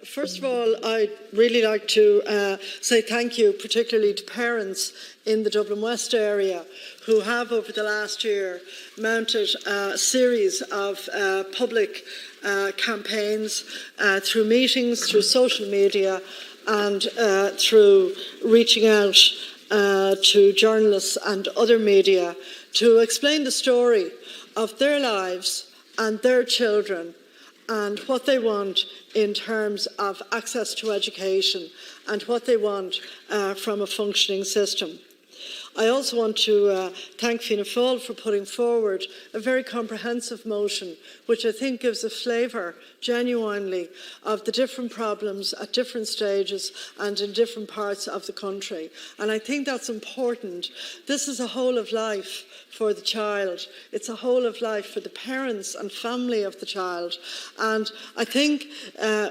First of all, I'd really like to say thank you, particularly to parents in the Dublin West area who have, over the last year, mounted a series of public campaigns through meetings, through social media, and through reaching out to journalists and other media to explain the story of their lives and their children and what they want in terms of access to education and what they want from a functioning system. I also want to thank Fianna Fáil for putting forward a very comprehensive motion, which I think gives a flavour, genuinely, of the different problems at different stages and in different parts of the country. And I think that's important. This is a whole of life for the child. It's a whole of life for the parents and family of the child. And I think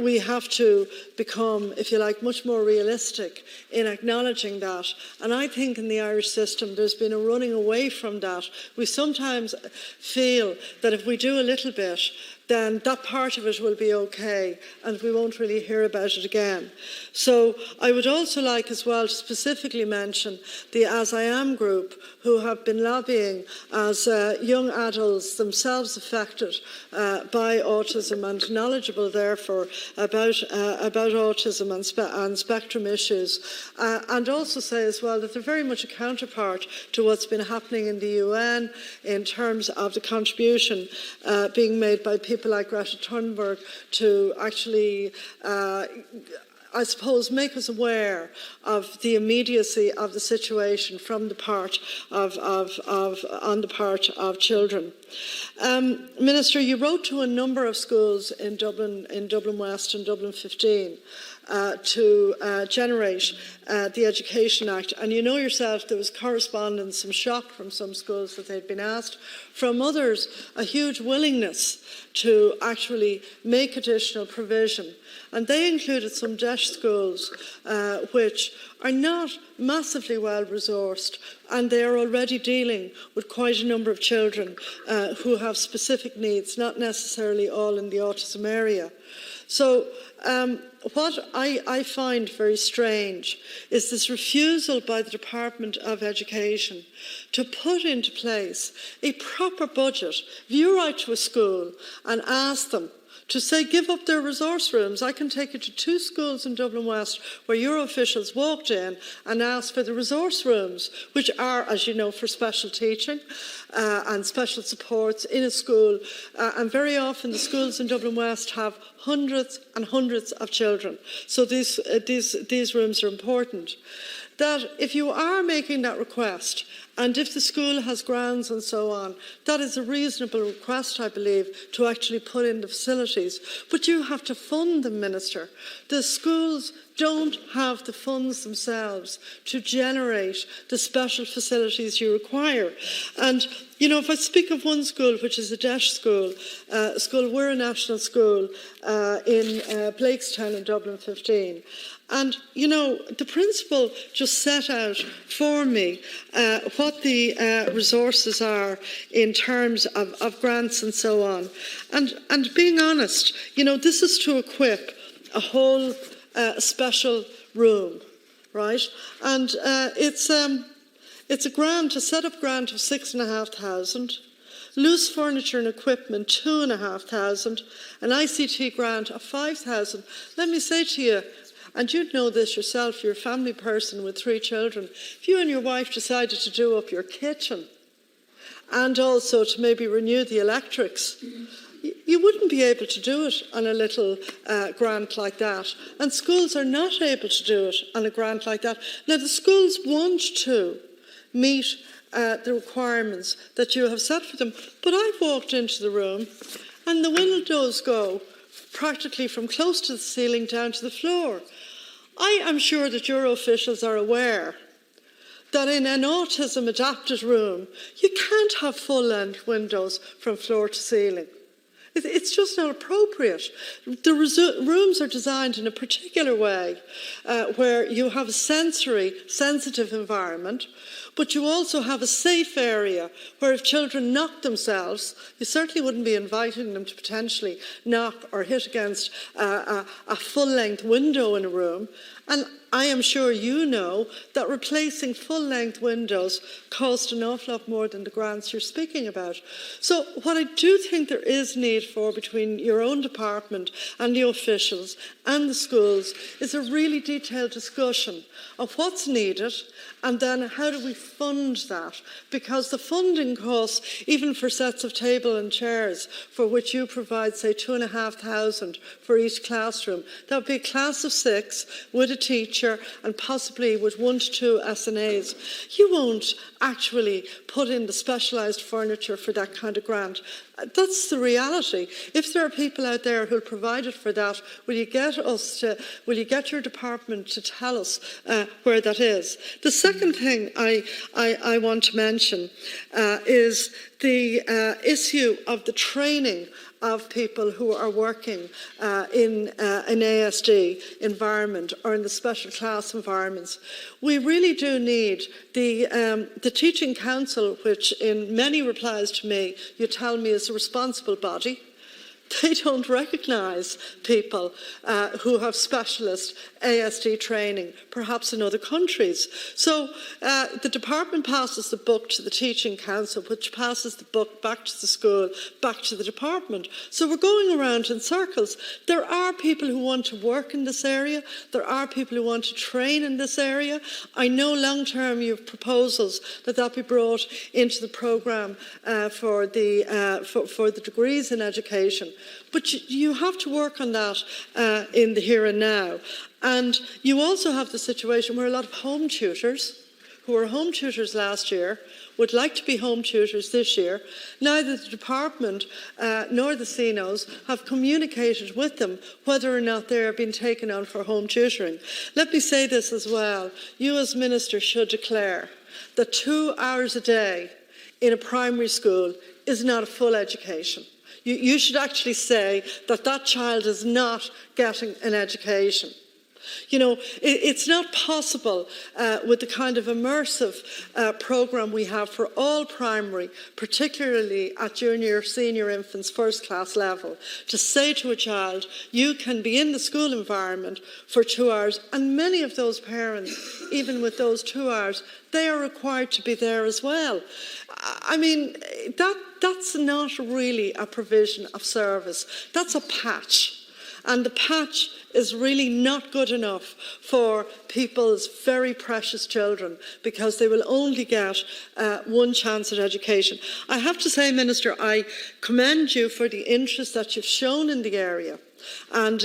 we have to become, if you like, much more realistic in acknowledging that. And I think in the Irish system there's been a running away from that. We sometimes feel that if we do a little bit, then that part of it will be okay and we won't really hear about it again. So I would also like as well to specifically mention the As I Am group, who have been lobbying as young adults themselves affected by autism and knowledgeable therefore about autism and spectrum issues, and also say as well that they're very much a counterpart to what's been happening in the UN in terms of the contribution being made by people like Greta Thunberg to actually I suppose, make us aware of the immediacy of the situation from the part on the part of children. Minister, you wrote to a number of schools in Dublin West and Dublin 15 to generate the Education Act, and you know yourself there was correspondence, some shock from some schools that they'd been asked, from others a huge willingness to actually make additional provision. And they included some DEIS schools which are not massively well resourced, and they are already dealing with quite a number of children who have specific needs, not necessarily all in the autism area. So what I find very strange is this refusal by the Department of Education to put into place a proper budget. If you write to a school and ask them to say, give up their resource rooms. I can take you to 2 schools in Dublin West where your officials walked in and asked for the resource rooms, which are, as you know, for special teaching and special supports in a school. And very often the schools in Dublin West have hundreds and hundreds of children. So these rooms are important. That if you are making that request, and if the school has grounds and so on, that is a reasonable request, I believe, to actually put in the facilities. But you have to fund them, Minister. The schools don't have the funds themselves to generate the special facilities you require. And, you know, if I speak of one school, which is a DEIS school, we're a national school in Blakestown in Dublin 15. And, you know, the principal just set out for me what the resources are in terms of grants and so on. And being honest, you know, this is to equip a whole special room, right? And it's a grant, a set-up grant of 6,500, loose furniture and equipment 2,500, an ICT grant of 5,000. Let me say to you, and you'd know this yourself, you're a family person with 3 children, if you and your wife decided to do up your kitchen and also to maybe renew the electrics, you wouldn't be able to do it on a little grant like that. And schools are not able to do it on a grant like that. Now, the schools want to meet the requirements that you have set for them, but I've walked into the room and the windows go practically from close to the ceiling down to the floor. I am sure that your officials are aware that in an autism-adapted room, you can't have full-length windows from floor to ceiling. It's just not appropriate. The rooms are designed in a particular way where you have a sensory, sensitive environment, but you also have a safe area where if children knock themselves, you certainly wouldn't be inviting them to potentially knock or hit against a full-length window in a room. And I am sure you know that replacing full-length windows cost an awful lot more than the grants you're speaking about. So what I do think there is need for between your own department and the officials and the schools is a really detailed discussion of what's needed and then how do we fund that? Because the funding costs, even for sets of table and chairs, for which you provide, say, 2,500 for each classroom, that would be a class of 6 with a teacher and possibly with 1 to 2 SNAs. You won't actually put in the specialised furniture for that kind of grant. That's the reality. If there are people out there who'll provide it for that, will you get your department to tell us where that is? The second thing I want to mention is the issue of the training of people who are working in an ASD environment or in the special class environments. We really do need the Teaching Council, which in many replies to me you tell me is a responsible body. They don't recognise people who have specialist ASD training, perhaps in other countries. So the department passes the book to the Teaching Council, which passes the book back to the school, back to the department. So we're going around in circles. There are people who want to work in this area. There are people who want to train in this area. I know long-term you have proposals that be brought into the programme for the degrees in education. But you have to work on that in the here and now. And you also have the situation where a lot of home tutors, who were home tutors last year, would like to be home tutors this year. Neither the department nor the CNOs have communicated with them whether or not they are being taken on for home tutoring. Let me say this as well. You as Minister should declare that 2 hours a day in a primary school is not a full education. You should actually say that that child is not getting an education. You know, it's not possible with the kind of immersive programme we have for all primary, particularly at junior, senior infants, first class level, to say to a child, you can be in the school environment for 2 hours, and many of those parents, even with those 2 hours, they are required to be there as well. I mean, that's not really a provision of service. That's a patch. And the patch is really not good enough for people's very precious children because they will only get one chance at education. I have to say, Minister, I commend you for the interest that you've shown in the area and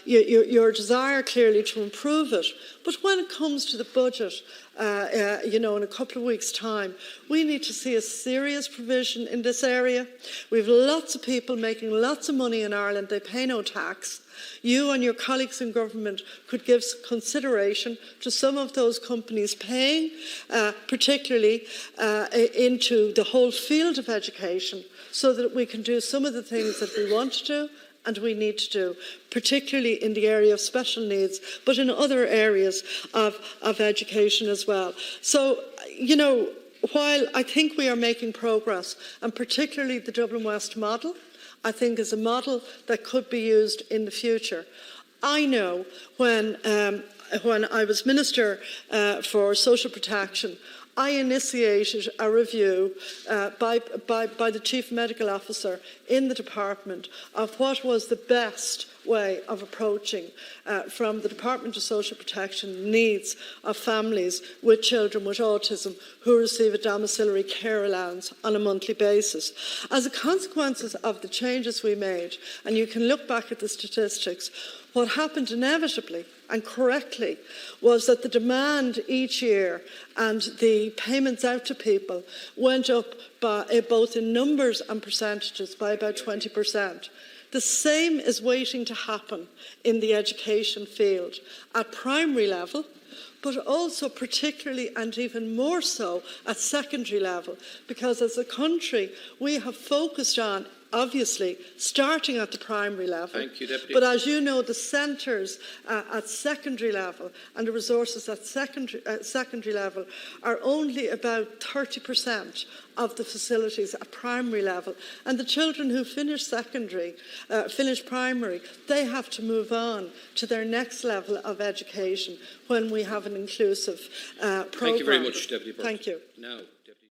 your desire clearly to improve it. But when it comes to the budget, in a couple of weeks' time, we need to see a serious provision in this area. We have lots of people making lots of money in Ireland. They pay no tax. You and your colleagues in government could give consideration to some of those companies paying, particularly into the whole field of education, so that we can do some of the things that we want to do and we need to do, particularly in the area of special needs, but in other areas of education as well. So, you know, while I think we are making progress, and particularly the Dublin West model, I think is a model that could be used in the future. I know when I was Minister for Social Protection, I initiated a review by the Chief Medical Officer in the department of what was the best way of approaching from the Department of Social Protection needs of families with children with autism who receive a domiciliary care allowance on a monthly basis. As a consequence of the changes we made, and you can look back at the statistics, what happened inevitably and correctly was that the demand each year and the payments out to people went up by, both in numbers and percentages, by about 20%. The same is waiting to happen in the education field at primary level, but also particularly and even more so at secondary level, because as a country we have focused on obviously, starting at the primary level. Thank you, Deputy. But as you know, the centres at secondary level and the resources at secondary level are only about 30% of the facilities at primary level. And the children who finish finish primary, they have to move on to their next level of education when we have an inclusive programme. Thank you very much, Deputy Burton. Thank you. Now.